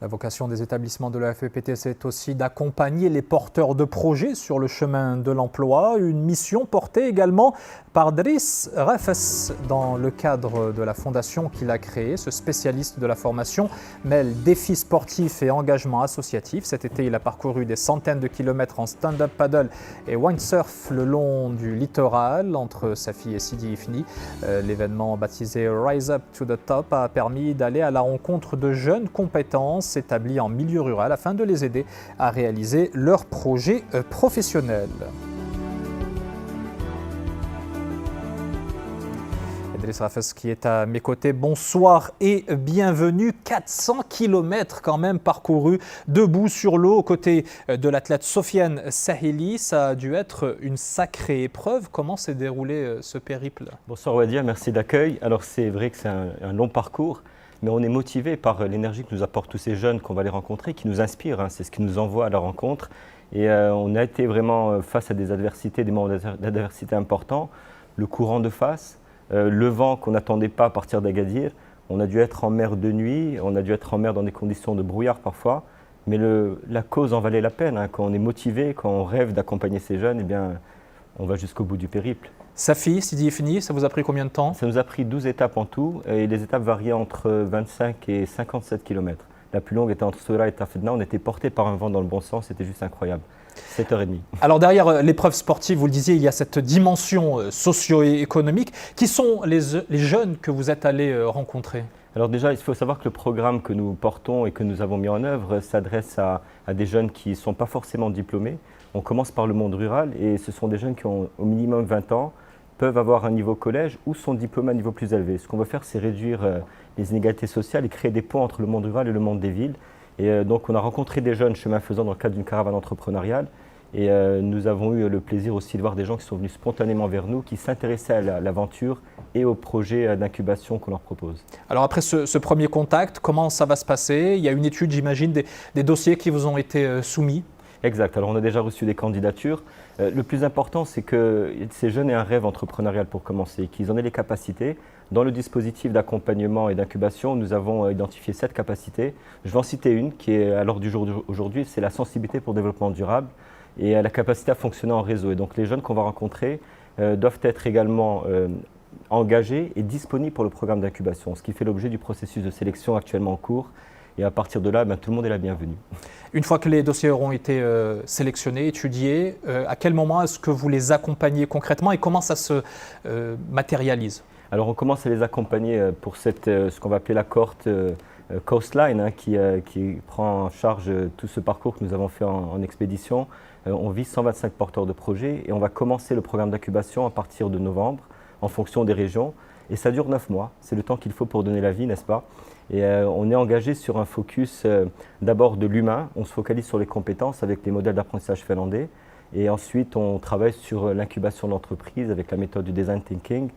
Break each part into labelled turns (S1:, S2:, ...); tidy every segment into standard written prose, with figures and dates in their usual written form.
S1: La vocation des établissements de la FEPT, c'est aussi d'accompagner les porteurs de projets sur le chemin de l'emploi. Une mission portée également par Driss Rafes dans le cadre de la fondation qu'il a créée. Ce spécialiste de la formation mêle défis sportifs et engagement associatif. Cet été, il a parcouru des centaines de kilomètres en stand-up paddle et windsurf le long du littoral entre Safi et Sidi Ifni. L'événement baptisé Rise Up to the Top a permis d'aller à la rencontre de jeunes compétences établis en milieu rural afin de les aider à réaliser leurs projets professionnels. Driss Rafes qui est à mes côtés, bonsoir et bienvenue. 400 km quand même parcourus debout sur l'eau aux côtés de l'athlète Sofiane Sahili. Ça a dû être une sacrée épreuve. Comment s'est déroulé ce périple?
S2: Bonsoir Wadia, merci d'accueil. Alors c'est vrai que c'est un long parcours, mais on est motivé par l'énergie que nous apportent tous ces jeunes qu'on va les rencontrer, qui nous inspirent. C'est ce qui nous envoie à la rencontre. Et on a été vraiment face à des adversités, des moments d'adversité importants. Le courant de face, le vent qu'on n'attendait pas à partir d'Agadir. On a dû être en mer de nuit, on a dû être en mer dans des conditions de brouillard parfois. Mais la cause en valait la peine. Quand on est motivé, quand on rêve d'accompagner ces jeunes, eh bien, on va jusqu'au bout du périple.
S1: Safi, Sidi Ifni, ça vous a pris combien de temps?
S2: Ça nous a pris 12 étapes en tout et les étapes variaient entre 25 et 57 km. La plus longue était entre Soura et Tafedna. On était porté par un vent dans le bon sens, c'était juste incroyable. 7h30.
S1: Alors derrière l'épreuve sportive, vous le disiez, il y a cette dimension socio-économique. Qui sont les jeunes que vous êtes allés rencontrer?
S2: Alors déjà, il faut savoir que le programme que nous portons et que nous avons mis en œuvre s'adresse à des jeunes qui ne sont pas forcément diplômés. On commence par le monde rural et ce sont des jeunes qui ont au minimum 20 ans, peuvent avoir un niveau collège ou sont diplômés à un niveau plus élevé. Ce qu'on veut faire, c'est réduire les inégalités sociales et créer des ponts entre le monde rural et le monde des villes. Et donc on a rencontré des jeunes chemin faisant dans le cadre d'une caravane entrepreneuriale et nous avons eu le plaisir aussi de voir des gens qui sont venus spontanément vers nous, qui s'intéressaient à l'aventure et aux projets d'incubation qu'on leur propose.
S1: Alors après ce premier contact, comment ça va se passer? Il y a une étude, j'imagine, des dossiers qui vous ont été soumis?
S2: Exact, alors on a déjà reçu des candidatures. Le plus important, c'est que ces jeunes aient un rêve entrepreneurial pour commencer, qu'ils en aient les capacités. Dans le dispositif d'accompagnement et d'incubation, nous avons identifié 7 capacités. Je vais en citer une qui est à l'ordre du jour d'aujourd'hui, c'est la sensibilité pour le développement durable et la capacité à fonctionner en réseau. Et donc les jeunes qu'on va rencontrer doivent être également engagés et disponibles pour le programme d'incubation, ce qui fait l'objet du processus de sélection actuellement en cours. Et à partir de là, tout le monde est la bienvenue.
S1: Une fois que les dossiers auront été sélectionnés, étudiés, à quel moment est-ce que vous les accompagnez concrètement et comment ça se matérialise? Alors
S2: on commence à les accompagner pour ce qu'on va appeler la cohorte Coastline, qui prend en charge tout ce parcours que nous avons fait en expédition. On vise 125 porteurs de projets et on va commencer le programme d'incubation à partir de novembre en fonction des régions. Et ça dure 9 mois, c'est le temps qu'il faut pour donner la vie, n'est-ce pas? Et on est engagé sur un focus d'abord de l'humain, on se focalise sur les compétences avec les modèles d'apprentissage finlandais. Et ensuite, on travaille sur l'incubation de l'entreprise avec la méthode du design thinking.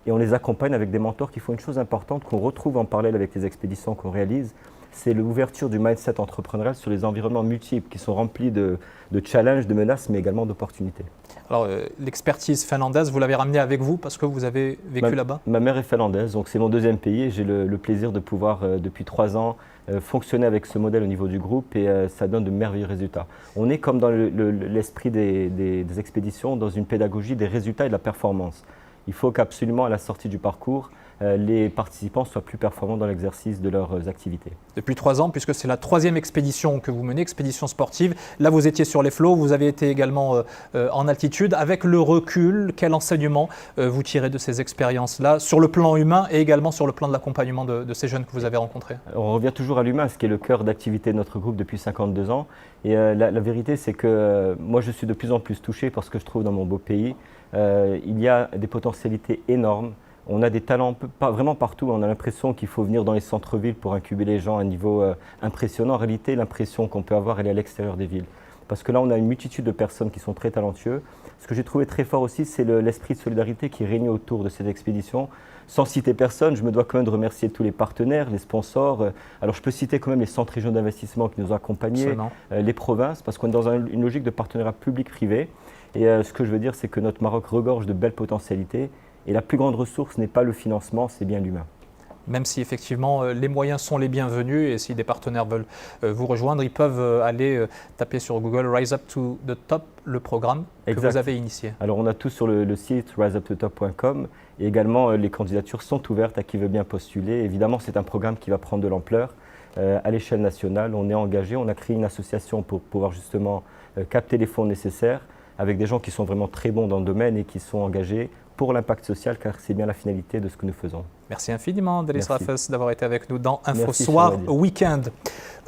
S2: Et on les accompagne avec des mentors qui font une chose importante qu'on retrouve en parallèle avec les expéditions qu'on réalise. C'est l'ouverture du mindset entrepreneurial sur les environnements multiples qui sont remplis de challenges, de menaces, mais également d'opportunités.
S1: Alors, l'expertise finlandaise, vous l'avez ramenée avec vous parce que vous avez vécu là-bas?
S2: Ma mère est finlandaise, donc c'est mon deuxième pays et j'ai le plaisir de pouvoir, depuis 3 ans, fonctionner avec ce modèle au niveau du groupe et ça donne de merveilleux résultats. On est comme dans l'esprit des expéditions, dans une pédagogie des résultats et de la performance. Il faut qu'absolument à la sortie du parcours, les participants soient plus performants dans l'exercice de leurs activités.
S1: Depuis 3 ans, puisque c'est la 3e expédition que vous menez, expédition sportive. Là, vous étiez sur les flots, vous avez été également en altitude. Avec le recul, quel enseignement vous tirez de ces expériences-là, sur le plan humain et également sur le plan de l'accompagnement de ces jeunes que vous avez rencontrés?
S2: On revient toujours à l'humain, ce qui est le cœur d'activité de notre groupe depuis 52 ans. Et la vérité, c'est que moi, je suis de plus en plus touché par ce que je trouve dans mon beau pays. Il y a des potentialités énormes. On a des talents vraiment partout. On a l'impression qu'il faut venir dans les centres-villes pour incuber les gens à un niveau impressionnant. En réalité, l'impression qu'on peut avoir, elle est à l'extérieur des villes. Parce que là, on a une multitude de personnes qui sont très talentueuses. Ce que j'ai trouvé très fort aussi, c'est l'esprit de solidarité qui règne autour de cette expédition. Sans citer personne, je me dois quand même de remercier tous les partenaires, les sponsors. Alors je peux citer quand même les centres régionaux d'investissement qui nous ont accompagnés, les provinces, parce qu'on est dans une logique de partenariat public-privé. Et ce que je veux dire, c'est que notre Maroc regorge de belles potentialités. Et la plus grande ressource n'est pas le financement, c'est bien l'humain.
S1: même si effectivement les moyens sont les bienvenus et si des partenaires veulent vous rejoindre, ils peuvent aller taper sur Google Rise Up to the Top, le programme que vous avez initié.
S2: Alors on a tout sur le site riseuptotop.com et également les candidatures sont ouvertes à qui veut bien postuler. Évidemment, c'est un programme qui va prendre de l'ampleur à l'échelle nationale. On est engagé, on a créé une association pour pouvoir justement capter les fonds nécessaires avec des gens qui sont vraiment très bons dans le domaine et qui sont engagés pour l'impact social, car c'est bien la finalité de ce que nous faisons.
S1: Merci infiniment, Driss Rafes, d'avoir été avec nous dans InfoSoir Weekend.